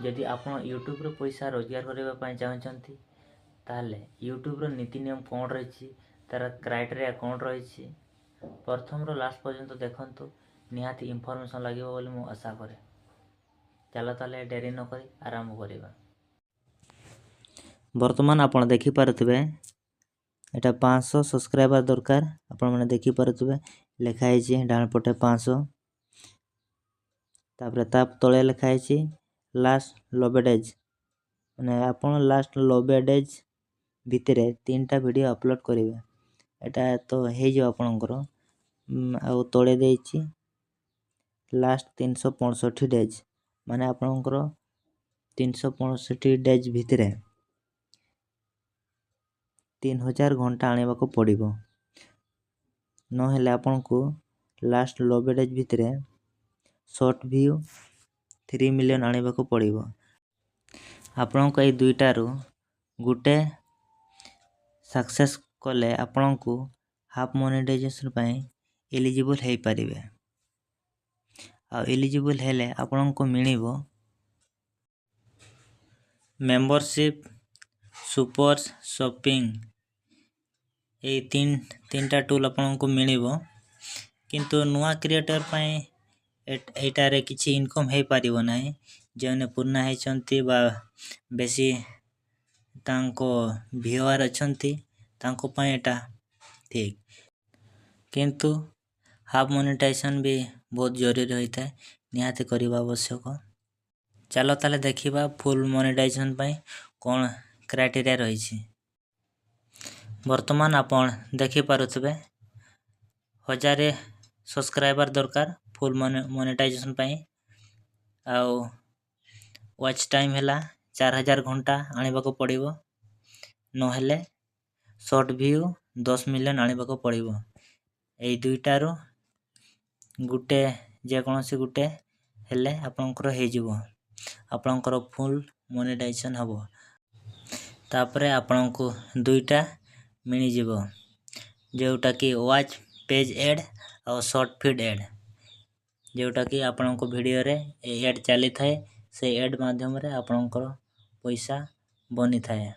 जदि आपण यूट्यूब रे पैसा रोजगार करबा पई चाहछंती ताहले यूट्यूब रो नीति नियम कोन रहिछि तार क्राइटेरिया कोन रहिछि प्रथम रो लास्ट पर्यंत देखंतु निहाती इंफॉर्मेशन लागिबो बोली मु आशा करे। चलो ताले डेरी न करी आरंभ करिबा। वर्तमान आपण देखि पारुथिबे एटा 500 सब्सक्राइबर दरकार। आपण माने देखि पारुथिबे लेखा हिछि डान पटे 500 तापरे ताप तळे लेखा हिछि लास्ट 90 डेज माने आपण लास्ट 90 डेज भितरे 3टा वीडियो अपलोड करिवे। एटा तो हे जो आपनकर आ तळे देछि लास्ट 365 डेज माने आपनकर 365 डेज भितरे 3000 घंटा आनेबा को पड़िबो। न हेले आपनको लास्ट 90 डेज भितरे शॉर्ट व्यू 3 मिलियन आनेबा को पड़िबो। आपनको ए दुईटा रु गुटे सक्सेस कले आपनको हाफ मोनेटाइजेशन पई एलिजिबल हे परिबे। आ एलिजिबल हेले आपनको मिलिबो मेंबरशिप सुपर शॉपिंग ए तीनटा टूल आपनको मिलिबो। किंतु नुआ क्रिएटर पई एटारे किछि इनकम हे परिबो नाही जेने पुरना हे चंती बा बेसी तांको व्यूअर अछंती तांको पई एटा ठीक। किंतु हाफ मोनेटाइजेशन भी बहुत जरूरी होइता है निहाते करिबा आवश्यक। चलो ताले देखिबा फुल मोनेटाइजेशन पई कोन क्राइटेरिया रहिछि। वर्तमान आपण देखि पारुथबे 1000 सब्सक्राइबर दरकार फुल मोनेटाइजेशन पई आ वॉच टाइम हैला 4000 घंटा आनिबा को पड़िबो। न हेले शॉर्ट व्यू 10 मिलियन आनिबा को पड़िबो। ए दुईटा रो गुटे जे कोनोसी गुटे हेले आपनकर हे जिवो आपनकर फुल मोनेटाइजेशन हबो। तापरे आपनको दुईटा मिनि जिवो जेउटा कि वॉच पेज एड और शॉर्ट फीड एड जेउटा कि आपनको वीडियो रे एड चली थाए से एड माध्यम रे आपनकर पैसा बनी थाए।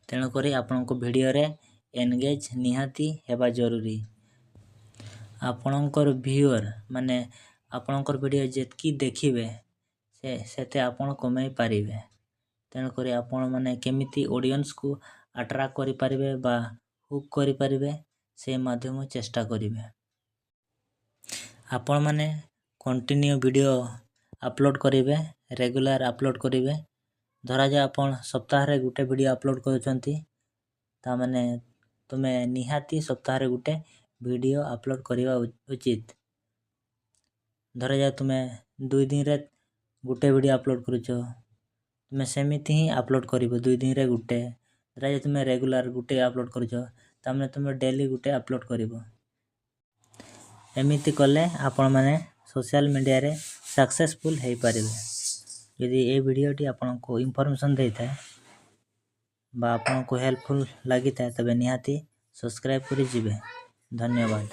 तेणु करी आपनको वीडियो रे एंगेज निहाती हेबा जरूरी। आपनकर व्यूअर माने आपनकर वीडियो जेतकी देखिबे सेते आपण कमाई पारिबे। तेणु करी आपण माने केमिति ऑडियंस को अट्रैक्ट करि पारिबे बा हुक करि पारिबे से माध्यम चेष्टा करिवे। आपण माने कंटिन्यू वीडियो अपलोड करिवे रेगुलर अपलोड करिवे। धरा जे आपण सप्ताह रे गुटे वीडियो अपलोड करूछंती ता माने तुमे निहाती सप्ताह रे गुटे वीडियो अपलोड करिवा उचित। धरा जे तुमे 2 दिन रे गुटे वीडियो अपलोड करूछो तुमे सेमिति ही अपलोड करिवो 2 दिन रे गुटे। धरा जे तुमे रेगुलर गुटे अपलोड करूछो ता माने तुमे डेली गुटे अपलोड करिवो। एमिति कले आपण माने सोशल मीडिया रे सक्सेसफुल हे परिबे। यदि ए वीडियोटी आपनको इंफॉर्मेशन देता है बा आपनको हेल्पफुल लागिता है तबे निहाती सब्सक्राइब करि जिवे। धन्यवाद।